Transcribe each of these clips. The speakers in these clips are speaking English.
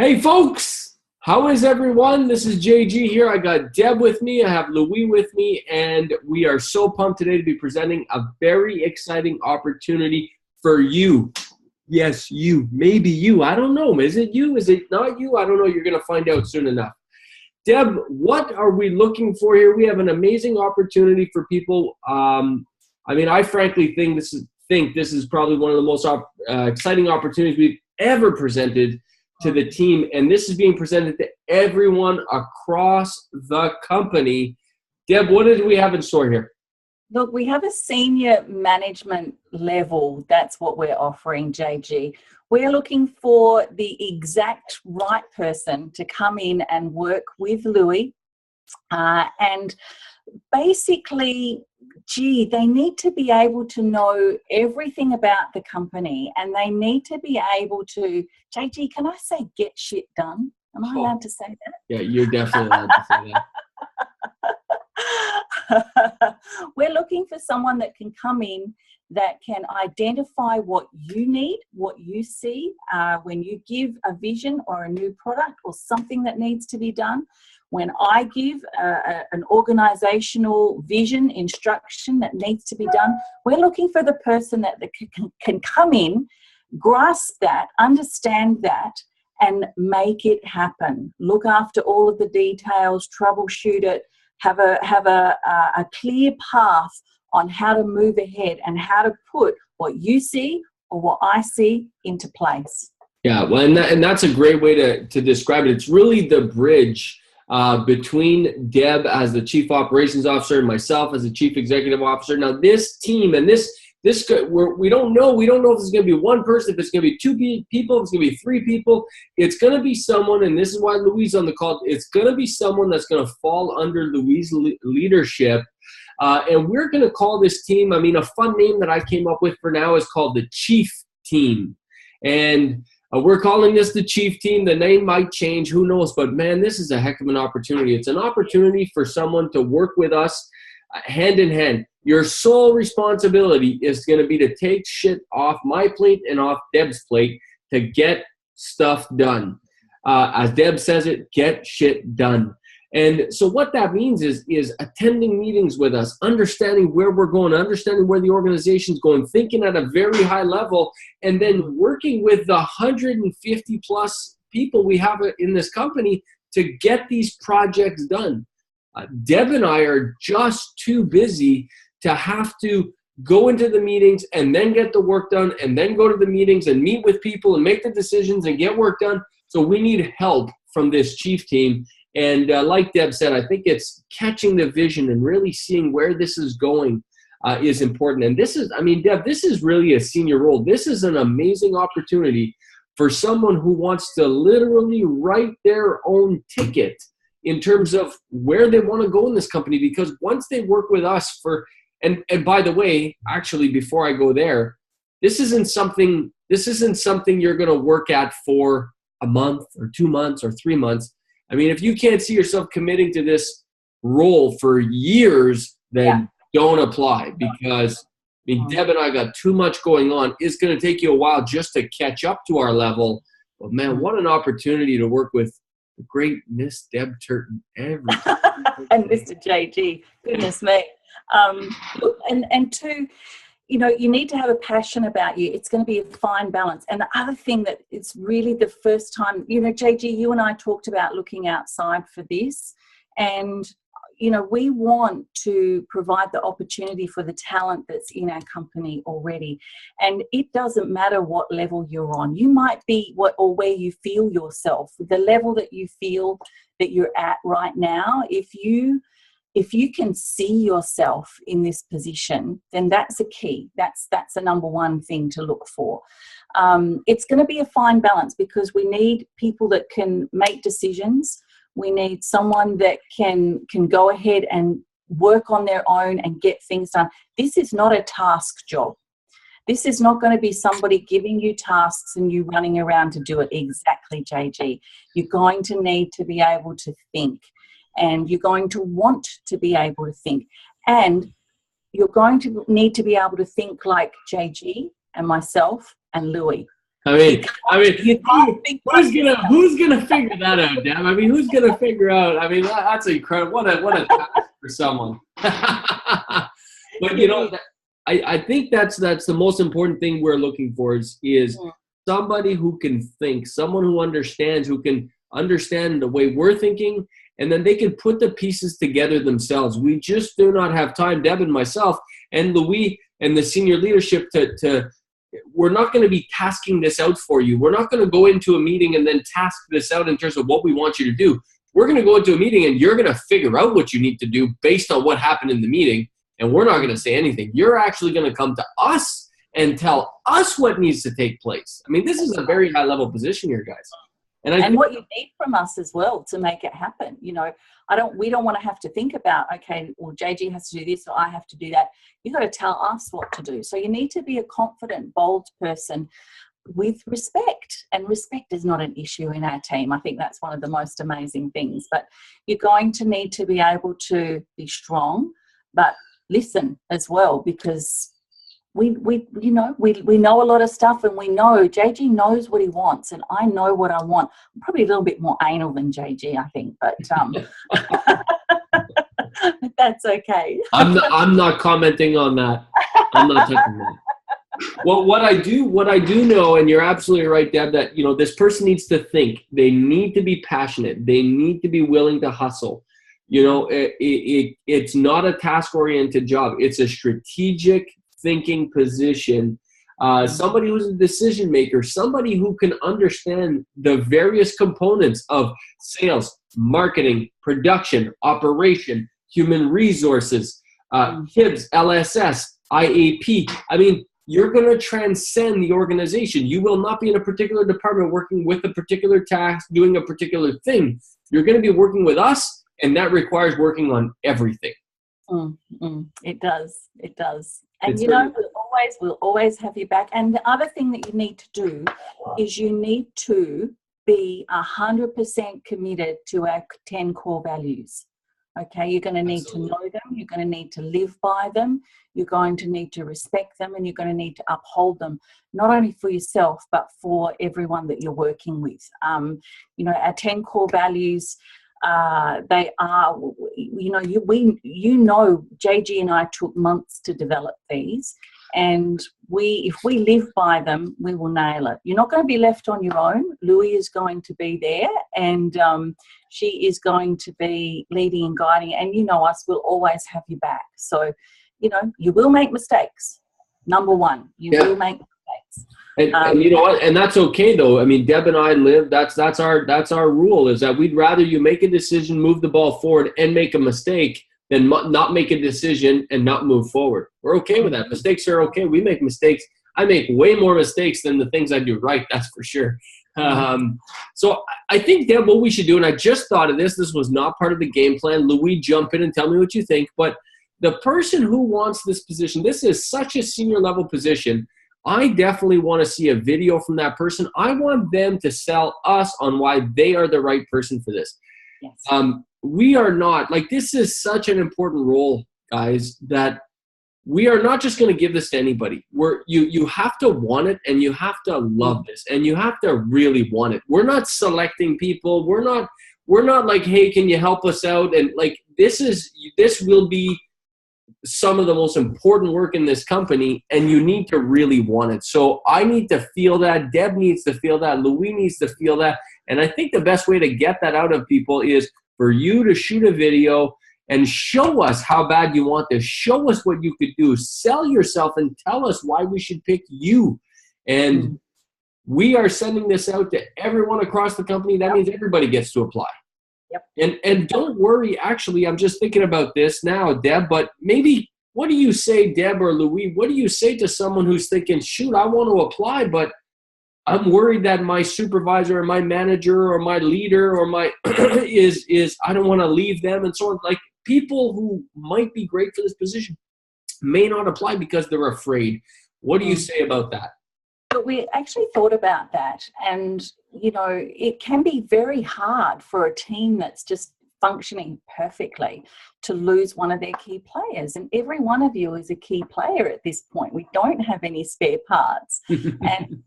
Hey folks, how is everyone? This is JG here. I got Deb with me, I have Louis with me, and we are so pumped today to be presenting a very exciting opportunity for you. Yes, you, maybe you, I don't know. Is it you? Is it not you? I don't know. You're going to find out soon enough. Deb, what are we looking for here? We have an amazing opportunity for people. I frankly think this is probably one of the most exciting opportunities we've ever presented to the team, and this is being presented to everyone across the company. Deb, what did we have in store here? Look, we have a senior management level. That's what we're offering, JG. We're looking for the exact right person to come in and work with Louis. And basically, they need to be able to know everything about the company, and they need to be able to, JG, can I say get shit done? Am I allowed to say that? Yeah, you're definitely allowed to say that. We're looking for someone that can come in, that can identify what you need, what you see when you give a vision or a new product or something that needs to be done. When I give an organizational vision, instruction that needs to be done, we're looking for the person that can come in, grasp that, understand that, and make it happen. Look after all of the details, troubleshoot it, have a clear path on how to move ahead and how to put what you see or what I see into place. Yeah, well, and that's a great way to describe it. It's really the bridge between Deb as the Chief Operations Officer and myself as the Chief Executive Officer. Now, this team and this we don't know if it's going to be one person, if it's going to be two people, if it's going to be three people. It's going to be someone, and this is why Louis is on the call. It's going to be someone that's going to fall under Louis' leadership. And we're going to call this team, a fun name that I came up with for now is called the Chief Team. And we're calling this the Chief Team. The name might change, who knows, but man, this is a heck of an opportunity. It's an opportunity for someone to work with us hand in hand. Your sole responsibility is going to be to take shit off my plate and off Deb's plate to get stuff done. As Deb says it, get shit done. And so what that means is attending meetings with us, understanding where we're going, understanding where the organization's going, thinking at a very high level, and then working with the 150 plus people we have in this company to get these projects done. Deb and I are just too busy to have to go into the meetings and then get the work done and then go to the meetings and meet with people and make the decisions and get work done. So we need help from this Chief Team. And like Deb said, I think it's catching the vision and really seeing where this is going is important. And this is, Deb, this is really a senior role. This is an amazing opportunity for someone who wants to literally write their own ticket in terms of where they want to go in this company. Because once they work with us and by the way, actually, before I go there, this isn't something you're going to work at for a month or 2 months or 3 months. If you can't see yourself committing to this role for years, then don't apply, because Deb and I got too much going on. It's going to take you a while just to catch up to our level. But man, what an opportunity to work with the great Miss Deb Turton every time. And Mr. JG, goodness me. And two, you need to have a passion about you. It's going to be a fine balance. And the other thing that it's really the first time, JG, you and I talked about looking outside for this. And, we want to provide the opportunity for the talent that's in our company already. And it doesn't matter what level you're on. You might be or where you feel yourself, the level that you feel that you're at right now. If you can see yourself in this position, then that's a key. That's the number one thing to look for. It's going to be a fine balance, because we need people that can make decisions. We need someone that can go ahead and work on their own and get things done. This is not a task job. This is not going to be somebody giving you tasks and you running around to do it. Exactly, JG. You're going to need to be able to think. And you're going to want to be able to think. And you're going to need to be able to think like JG and myself and Louis. Who's gonna figure that out, Dan? I mean, who's gonna figure out? I mean, that's incredible. What a task for someone. But you know, I think that's the most important thing we're looking for is somebody who can think, someone who can understand the way we're thinking, and then they can put the pieces together themselves. We just do not have time, Deb and myself and Louis and the senior leadership we're not going to be tasking this out for you. We're not going to go into a meeting and then task this out in terms of what we want you to do. We're going to go into a meeting and you're going to figure out what you need to do based on what happened in the meeting. And we're not going to say anything. You're actually going to come to us and tell us what needs to take place. I mean, this is a very high level position here, guys. And what you need from us as well to make it happen. You know, we don't want to have to think about, okay, well, JG has to do this or I have to do that. You've got to tell us what to do. So you need to be a confident, bold person with respect. And respect is not an issue in our team. I think that's one of the most amazing things. But you're going to need to be able to be strong, but listen as well, because we know a lot of stuff, and we know JG knows what he wants, and I know what I want. I'm probably a little bit more anal than JG, I think, but that's okay. I'm not commenting on that. I'm not touching that. Well, what I do know, and you're absolutely right, Deb, that this person needs to think. They need to be passionate. They need to be willing to hustle. It's not a task-oriented job. It's a strategic thinking position. Somebody who's a decision maker, somebody who can understand the various components of sales, marketing, production, operation, human resources, HIBS, LSS, IAP. I mean, you're going to transcend the organization. You will not be in a particular department working with a particular task, doing a particular thing. You're going to be working with us, and that requires working on everything. It does. And we'll always have you back. And the other thing that you need to do is you need to be 100% committed to our 10 core values. Okay, you're going to need to know them. You're going to need to live by them. You're going to need to respect them, and you're going to need to uphold them, not only for yourself, but for everyone that you're working with. Our 10 core values, they are, JG and I took months to develop these, and if we live by them, we will nail it. You're not going to be left on your own. Louis is going to be there, and she is going to be leading and guiding, and us, we'll always have you back. So, you will make mistakes. Number one, you will make mistakes. And you know what? And that's okay, though. I mean, Deb and I live. That's our rule. Is that we'd rather you make a decision, move the ball forward, and make a mistake than not make a decision and not move forward. We're okay with that. Mistakes are okay. We make mistakes. I make way more mistakes than the things I do right. That's for sure. So I think, Deb, what we should do, and I just thought of this. This was not part of the game plan. Louis, jump in and tell me what you think. But the person who wants this position, this is such a senior level position. I definitely want to see a video from that person. I want them to sell us on why they are the right person for this. Yes. We are not, this is such an important role, guys, that we are not just going to give this to anybody. You have to want it, and you have to love this, and you have to really want it. We're not selecting people. We're not like, hey, can you help us out? And this will be some of the most important work in this company, and you need to really want it. So I need to feel that. Deb needs to feel that. Louis needs to feel that. And I think the best way to get that out of people is for you to shoot a video and show us how bad you want this. Show us what you could do. Sell yourself and tell us why we should pick you. And we are sending this out to everyone across the company. That means everybody gets to apply. Yep. And don't worry, actually, I'm just thinking about this now, Deb, but maybe, what do you say, Deb or Louis, what do you say to someone who's thinking, shoot, I want to apply, but I'm worried that my supervisor or my manager or my leader or my is I don't want to leave them and so on. Like, people who might be great for this position may not apply because they're afraid. What do you say about that? But we actually thought about that, and it can be very hard for a team that's just functioning perfectly to lose one of their key players, and every one of you is a key player at this point. We don't have any spare parts. And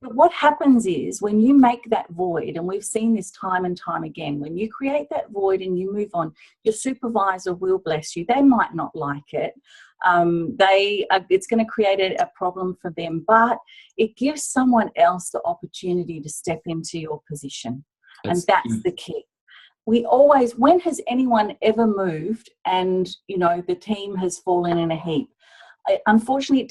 But what happens is when you make that void, and we've seen this time and time again, when you create that void and you move on, your supervisor will bless you. They might not like it. It's going to create a problem for them, but it gives someone else the opportunity to step into your position. And that's the key. When has anyone ever moved and, the team has fallen in a heap? Unfortunately,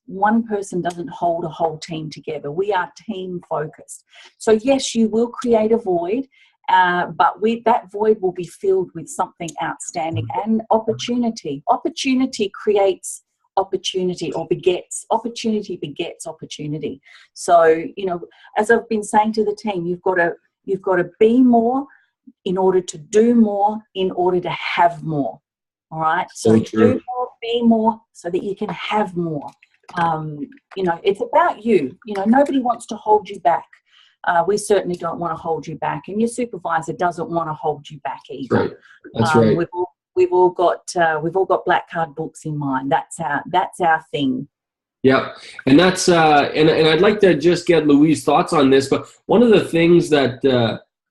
one person doesn't hold a whole team together. We are team focused. So yes, you will create a void, but that void will be filled with something outstanding and opportunity. Opportunity creates opportunity, or begets opportunity. So, as I've been saying to the team, you've got to be more in order to do more, in order to have more. All right. So do more, be more, so that you can have more. It's about you. Nobody wants to hold you back. We certainly don't want to hold you back, and your supervisor doesn't want to hold you back either. Right. That's right. We've all got black card books in mind. That's our thing. Yeah, and that's and I'd like to just get Louise's thoughts on this. But one of the things that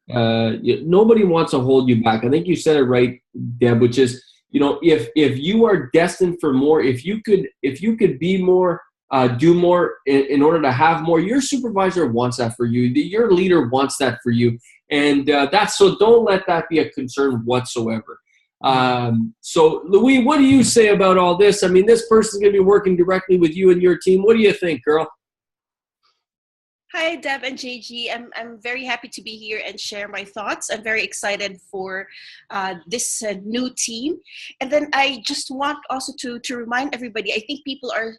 nobody wants to hold you back. I think you said it right, Deb, which is, if you are destined for more, if you could be more, do more in order to have more, your supervisor wants that for you. Your leader wants that for you. And so don't let that be a concern whatsoever. So Louise, what do you say about all this? I mean, this person's going to be working directly with you and your team. What do you think, girl? Hi, Devon GG. I'm very happy to be here and share my thoughts. I'm very excited for this new team. And then I just want also to remind everybody, I think people are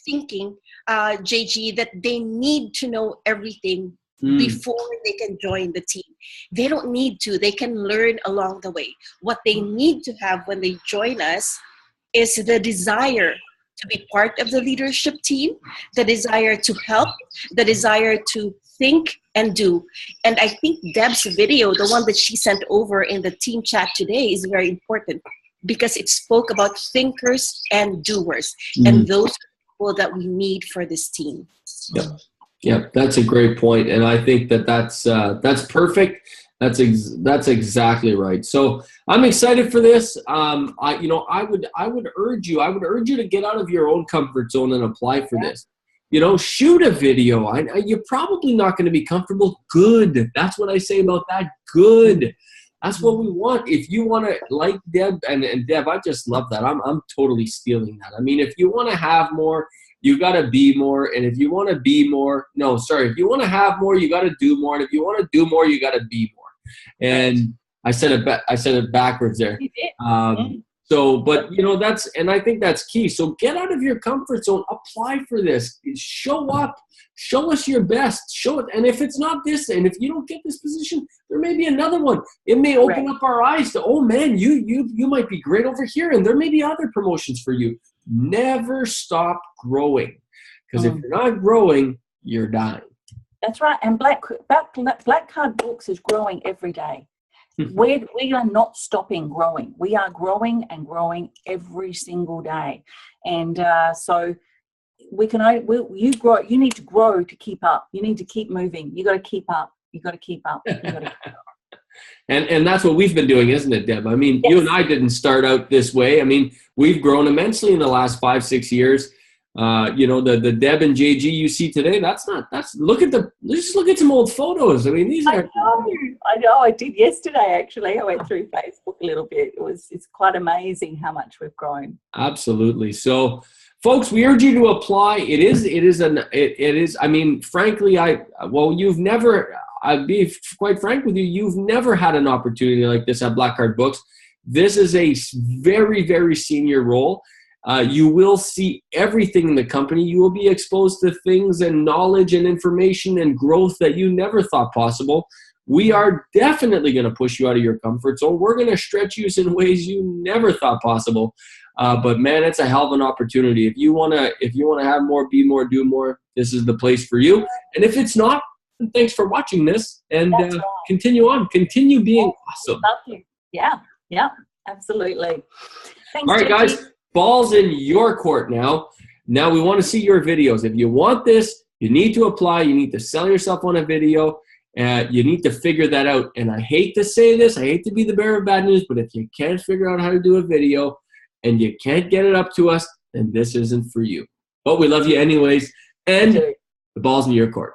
thinking, JG, that they need to know everything before they can join the team. They don't need to. They can learn along the way. What they need to have when they join us is the desire to be part of the leadership team, the desire to help, the desire to think and do. And I think Deb's video, the one that she sent over in the team chat today, is very important because it spoke about thinkers and doers. And those are people that we need for this team. Yeah, that's a great point, and I think that's perfect. That's exactly right. So I'm excited for this. I would urge you to get out of your own comfort zone and apply for this. Shoot a video. You're probably not going to be comfortable. Good. That's what I say about that. Good. That's what we want. If you want to, like Deb and Deb, I just love that. I'm totally stealing that. I mean, if you want to have more, you got to be more. And if you want to be more, if you want to have more, you got to do more. And if you want to do more, you got to be more. And I said it backwards there. And I think that's key. So get out of your comfort zone, apply for this, show up, show us your best, show it. And if it's not this, and if you don't get this position, there may be another one. It may open up our eyes to, oh man, you might be great over here, and there may be other promotions for you. Never stop growing, because if you're not growing, you're dying. That's right. And Black Card Books is growing every day. We are not stopping growing. We are growing and growing every single day. And so you grow. You need to grow to keep up. You need to keep moving. You got to keep up. You got to keep up. And that's what we've been doing, isn't it, Deb? I mean, you and I didn't start out this way. I mean, we've grown immensely in the last 5-6 years. The Devon GG you see today, let's look at some old photos. I mean, I know. I did yesterday, actually. I went through Facebook a little bit. It's quite amazing how much we've grown. Absolutely. So, folks, we urge you to apply. It is. I mean, frankly, I'd be quite frank with you. You've never had an opportunity like this at Black Card Books. This is a very, very senior role. You will see everything in the company. You will be exposed to things and knowledge and information and growth that you never thought possible. We are definitely going to push you out of your comfort zone. We're going to stretch you in ways you never thought possible. But man, it's a hell of an opportunity. If you want to have more, be more, do more, this is the place for you. And if it's not, then thanks for watching this, and continue on. Continue being awesome. Love you. Yeah, absolutely. Thanks, all right, guys. Ball's in your court now. Now we want to see your videos. If you want this, you need to apply. You need to sell yourself on a video. You need to figure that out. And I hate to say this. I hate to be the bearer of bad news, but if you can't figure out how to do a video and you can't get it up to us, then this isn't for you. But we love you anyways. And the ball's in your court.